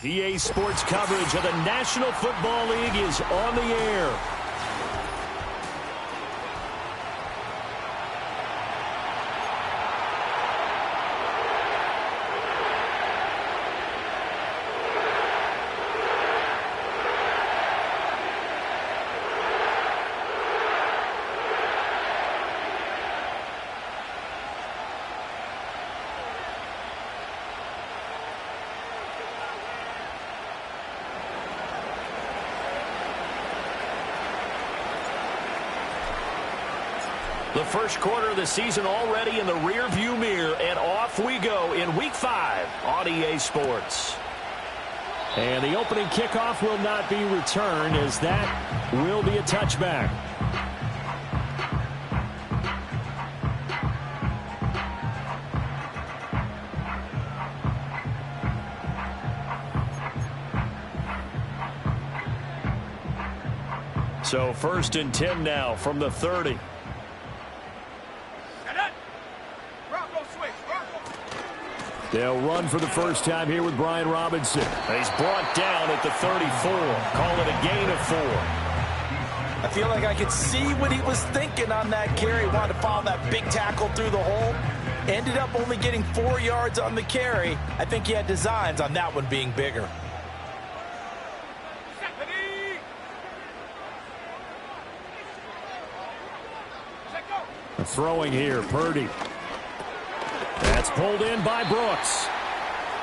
EA Sports coverage of the National Football League is on the air. The first quarter of the season already in the rearview mirror, and off we go in Week 5 on EA Sports. And the opening kickoff will not be returned, as that will be a touchback. So 1st and 10 now from the 30. They'll run for the first time here with Brian Robinson. He's brought down at the 34. Call it a gain of 4. I feel like I could see what he was thinking on that carry. Wanted to follow that big tackle through the hole. Ended up only getting 4 yards on the carry. I think he had designs on that one being bigger. Throwing here, Purdy. That's pulled in by Brooks.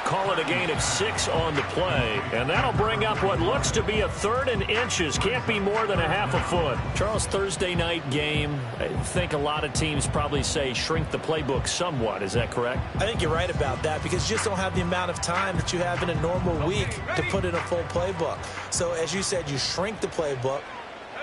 Call it a gain of 6 on the play, and that'll bring up what looks to be a 3rd and inches. Can't be more than a half a foot. Charles, Thursday night game, I think a lot of teams probably say shrink the playbook somewhat. Is that correct? I think you're right about that, because you just don't have the amount of time that you have in a normal week to put in a full playbook. So as you said, you shrink the playbook.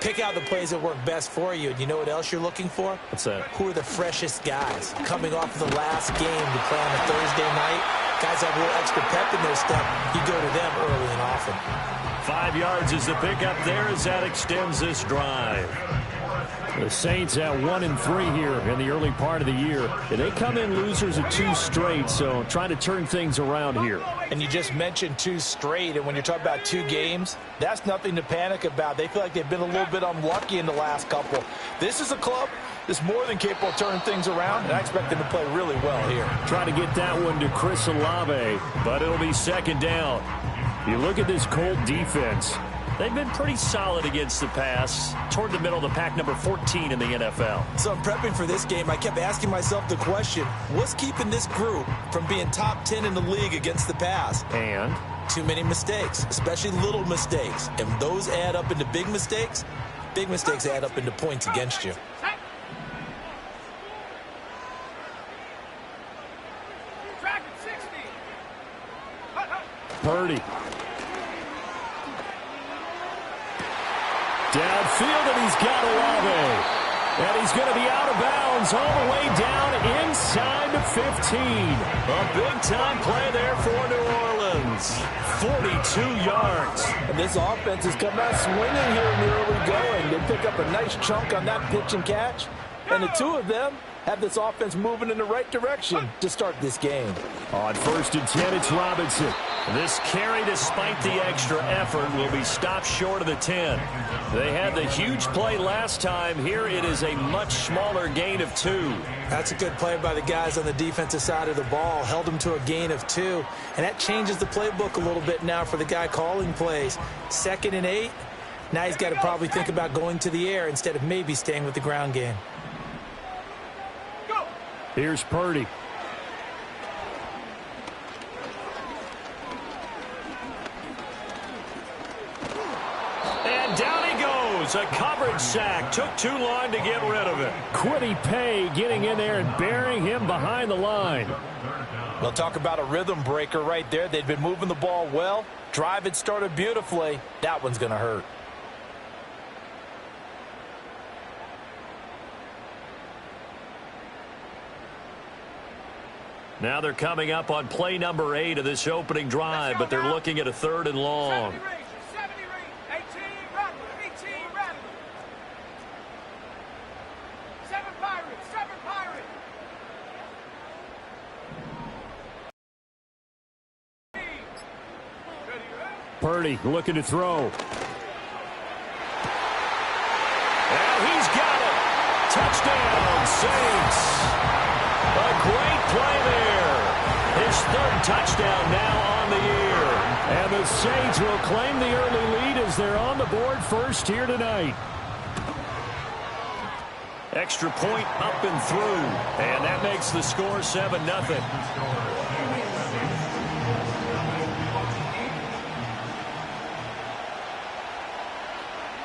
Pick out the plays that work best for you. And you know what else you're looking for? What's that? Who are the freshest guys coming off of the last game to play on a Thursday night? Guys have a little extra pep in their step. You go to them early and often. 5 yards is the pickup there as that extends this drive. The Saints at 1-3 here in the early part of the year. And they come in losers of 2 straight, so trying to turn things around here. And you just mentioned 2 straight, and when you're talking about 2 games, that's nothing to panic about. They feel like they've been a little bit unlucky in the last couple. This is a club that's more than capable of turning things around, and I expect them to play really well here. Try to get that one to Chris Olave, but it'll be 2nd down. You look at this Colt defense. They've been pretty solid against the pass, toward the middle of the pack, number 14 in the NFL. So I'm prepping for this game. I kept asking myself the question, what's keeping this group from being top 10 in the league against the pass? And? Too many mistakes, especially little mistakes. And those add up into big mistakes. Big mistakes add up into points against you. Purdy. Downfield, and he's got Olave. And he's going to be out of bounds all the way down inside the 15. A big-time play there for New Orleans. 42 yards. And this offense has come out swinging here in the early going. They pick up a nice chunk on that pitch and catch. And the 2 of them have this offense moving in the right direction to start this game. On 1st and 10, it's Robinson. This carry, despite the extra effort, will be stopped short of the 10. They had the huge play last time. Here it is a much smaller gain of 2. That's a good play by the guys on the defensive side of the ball. Held them to a gain of 2. And that changes the playbook a little bit now for the guy calling plays. 2nd and 8. Now he's got to probably think about going to the air instead of maybe staying with the ground game. Here's Purdy. And down he goes. A coverage sack. Took too long to get rid of it. Quiddy Pay getting in there and burying him behind the line. We'll talk about a rhythm breaker right there. They'd been moving the ball well. Drive had started beautifully. That one's going to hurt. Now they're coming up on play number 8 of this opening drive, but they're looking at a 3rd and long. Purdy looking to throw. And he's got it. Touchdown, Saints. A great play there. His third touchdown now on the year. And the Saints will claim the early lead as they're on the board first here tonight. Extra point up and through. And that makes the score 7-0.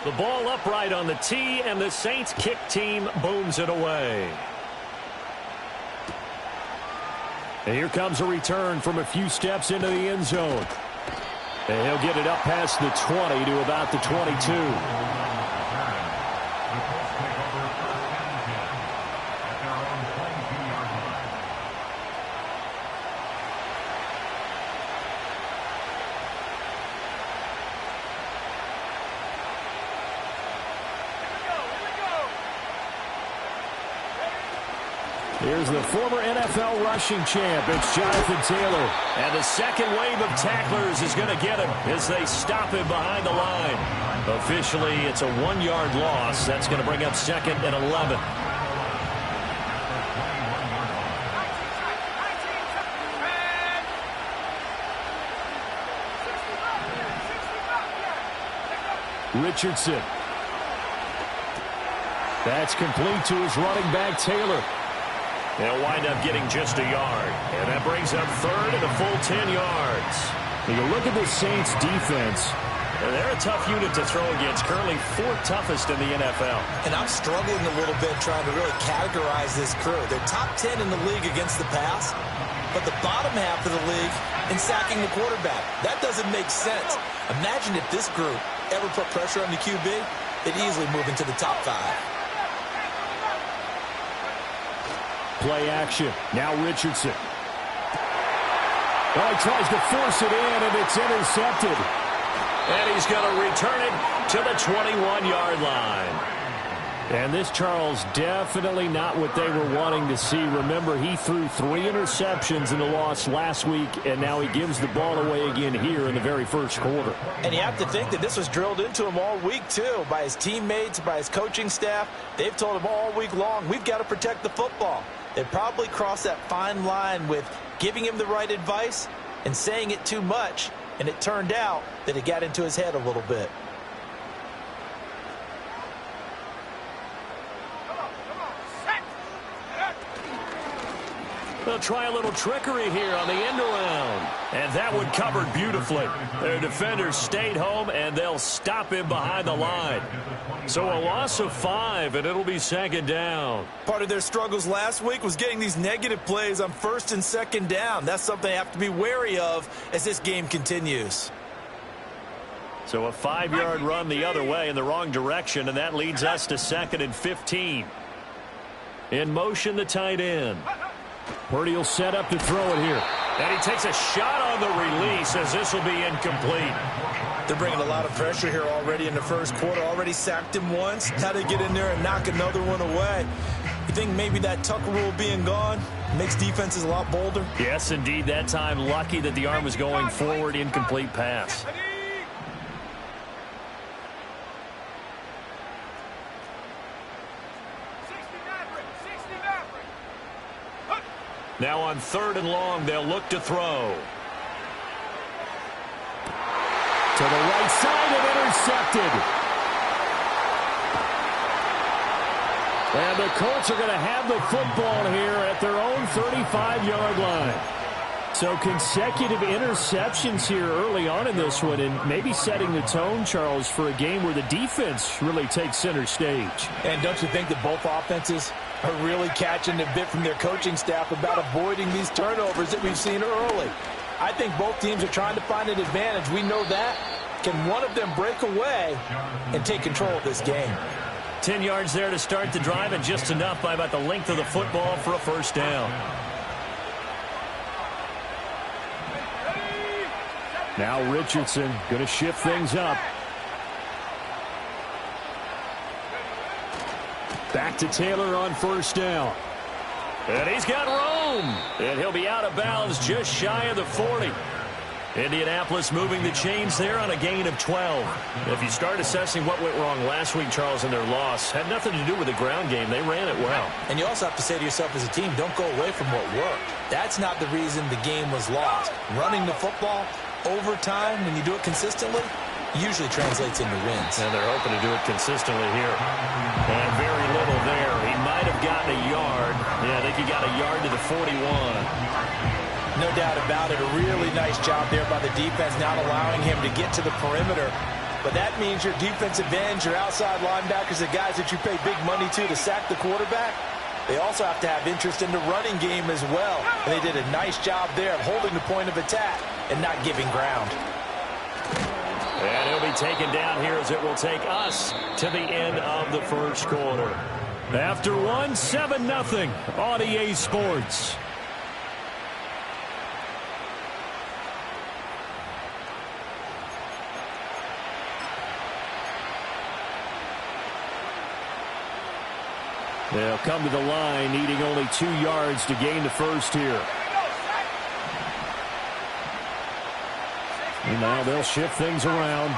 The ball upright on the tee, and the Saints kick team booms it away. And here comes a return from a few steps into the end zone. And he'll get it up past the 20 to about the 22. Here's the former NFL rushing champ. It's Jonathan Taylor. And the second wave of tacklers is going to get him as they stop him behind the line. Officially, it's a 1-yard loss. That's going to bring up 2nd and 11. Richardson. That's complete to his running back, Taylor. They'll wind up getting just a yard. And that brings up 3rd and a full 10 yards. You look at the Saints defense. And they're a tough unit to throw against. Currently 4th toughest in the NFL. And I'm struggling a little bit trying to really categorize this crew. They're top 10 in the league against the pass, but the bottom half of the league in sacking the quarterback. That doesn't make sense. Imagine if this group ever put pressure on the QB, they'd easily move into the top 5. Play action. Now Richardson. Oh, he tries to force it in, and it's intercepted. And he's going to return it to the 21-yard line. And this, Charles, definitely not what they were wanting to see. Remember, he threw 3 interceptions in the loss last week, and now he gives the ball away again here in the very first quarter. And you have to think that this was drilled into him all week, too, by his teammates, by his coaching staff. They've told him all week long, we've got to protect the football. They probably crossed that fine line with giving him the right advice and saying it too much, and it turned out that it got into his head a little bit. They'll try a little trickery here on the end around. And that one covered beautifully. Their defenders stayed home, and they'll stop him behind the line. So a loss of 5, and it'll be 2nd down. Part of their struggles last week was getting these negative plays on 1st and 2nd down. That's something they have to be wary of as this game continues. So a 5-yard run the other way in the wrong direction, and that leads us to 2nd and 15. In motion, the tight end. Purdy will set up to throw it here. And he takes a shot on the release as this will be incomplete. They're bringing a lot of pressure here already in the first quarter. Already sacked him once. How to get in there and knock another one away. You think maybe that Tucker rule being gone makes defenses a lot bolder? Yes, indeed. That time, lucky that the arm was going forward. Incomplete pass. Now on 3rd and long, they'll look to throw. To the right side and intercepted. And the Colts are going to have the football here at their own 35-yard line. So consecutive interceptions here early on in this one, and maybe setting the tone, Charles, for a game where the defense really takes center stage. And don't you think that both offenses are really catching a bit from their coaching staff about avoiding these turnovers that we've seen early? I think both teams are trying to find an advantage. We know that. Can one of them break away and take control of this game? 10 yards there to start the drive, and just enough by about the length of the football for a 1st down. Now Richardson going to shift things up. Back to Taylor on 1st down. And he's got room. And he'll be out of bounds just shy of the 40. Indianapolis moving the chains there on a gain of 12. If you start assessing what went wrong last week, Charles, in their loss, had nothing to do with the ground game. They ran it well. And you also have to say to yourself as a team, don't go away from what worked. That's not the reason the game was lost. Running the football over time, when you do it consistently, usually translates into wins. And they're hoping to do it consistently here. And very little there. He might have gotten a yard. Yeah, I think he got a yard to the 41. No doubt about it. A really nice job there by the defense, not allowing him to get to the perimeter. But that means your defensive ends, your outside linebackers, the guys that you pay big money to sack the quarterback, they also have to have interest in the running game as well. And they did a nice job there of holding the point of attack and not giving ground. And he'll be taken down here as it will take us to the end of the first quarter. After one, 7-0 on EA Sports. They'll come to the line, needing only 2 yards to gain the first here. And now they'll shift things around.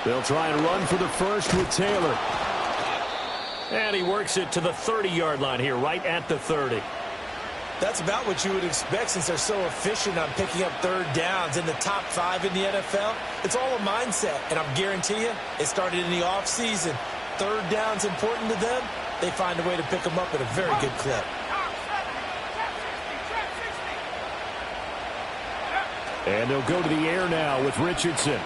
They'll try and run for the first with Taylor. And he works it to the 30-yard line here, right at the 30. That's about what you would expect since they're so efficient on picking up third downs in the top 5 in the NFL. It's all a mindset, and I guarantee you it started in the offseason. Third down's important to them. They find a way to pick them up at a very good clip. And they'll go to the air now with Richardson.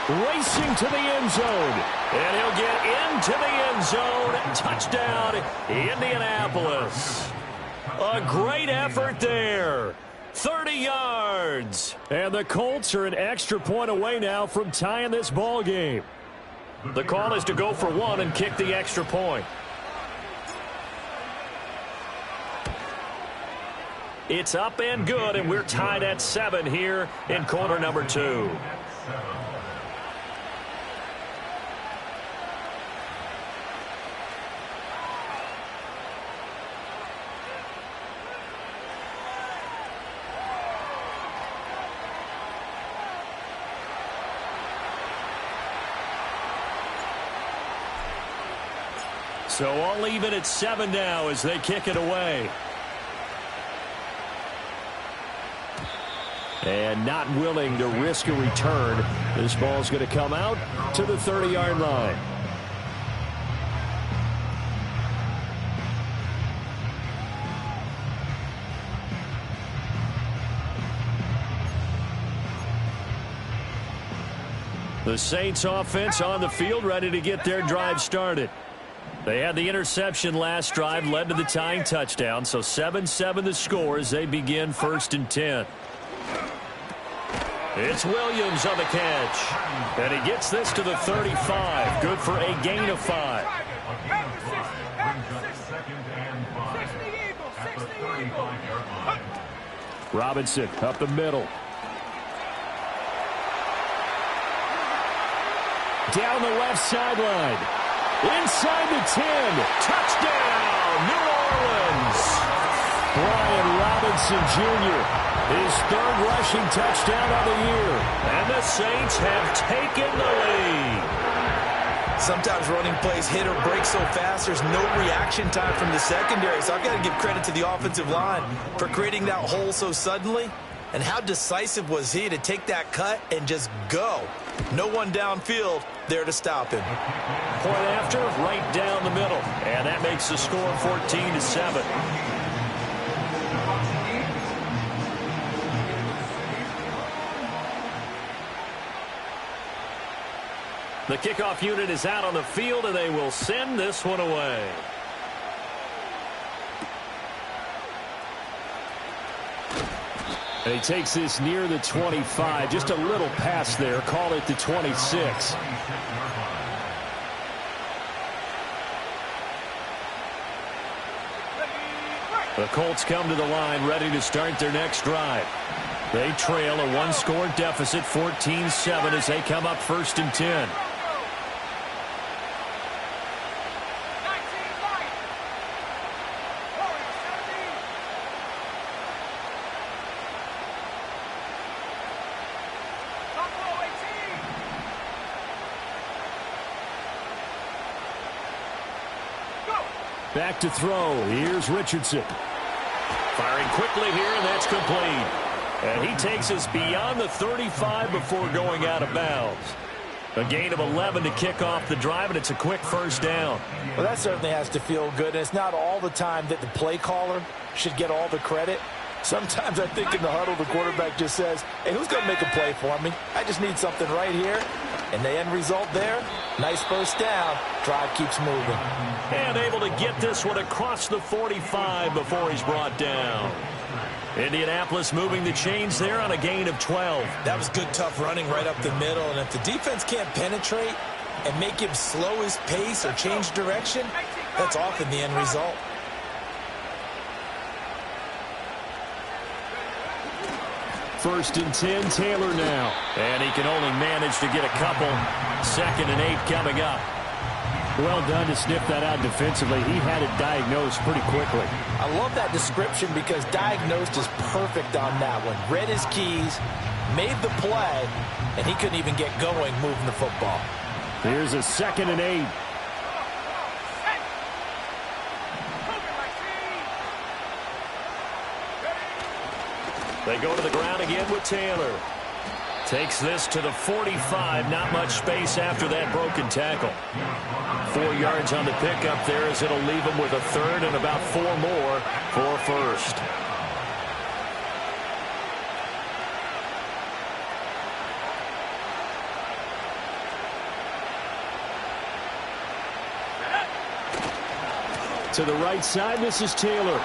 Racing to the end zone. And he'll get into the end zone. Touchdown, Indianapolis. A great effort there. 30 yards. And the Colts are an extra point away now from tying this ball game. The call is to go for one and kick the extra point. It's up and good, and we're tied at 7 here in quarter number 2. So all even at 7 now as they kick it away. And not willing to risk a return. This ball's going to come out to the 30-yard line. The Saints offense on the field, ready to get their drive started. They had the interception last drive, led to the tying touchdown, so 7-7 the score as they begin 1st and 10. It's Williams on the catch, and he gets this to the 35, good for a gain of 5. Robinson up the middle. Down the left sideline. Inside the 10. Touchdown, New Orleans. Brian Robinson Jr., his 3rd rushing touchdown of the year. And the Saints have taken the lead. Sometimes running plays hit or break so fast, there's no reaction time from the secondary. So I've got to give credit to the offensive line for creating that hole so suddenly. And how decisive was he to take that cut and just go? No one downfield there to stop him. Point after, right down the middle. And that makes the score 14-7. The kickoff unit is out on the field, and they will send this one away. And he takes this near the 25. Just a little pass there. Call it the 26. The Colts come to the line ready to start their next drive. They trail a 1-score deficit, 14-7, as they come up 1st and 10. Back to throw. Here's Richardson. Firing quickly here, and that's complete. And he takes us beyond the 35 before going out of bounds. A gain of 11 to kick off the drive, and it's a quick first down. Well, that certainly has to feel good. And it's not all the time that the play caller should get all the credit. Sometimes I think in the huddle, the quarterback just says, hey, who's going to make a play for me? I just need something right here. And the end result there, nice first down. Drive keeps moving. And able to get this one across the 45 before he's brought down. Indianapolis moving the chains there on a gain of 12. That was good, tough running right up the middle. And if the defense can't penetrate and make him slow his pace or change direction, that's often the end result. First and 10, Taylor now. And he can only manage to get a couple. 2nd and 8 coming up. Well done to sniff that out defensively. He had it diagnosed pretty quickly. I love that description because diagnosed is perfect on that one. Read his keys, made the play, and he couldn't even get going moving the football. Here's a 2nd and 8. They go to the ground again with Taylor. Takes this to the 45. Not much space after that broken tackle. 4 yards on the pickup there as it'll leave him with a 3rd and about 4 more for a first. To the right side, this is Taylor.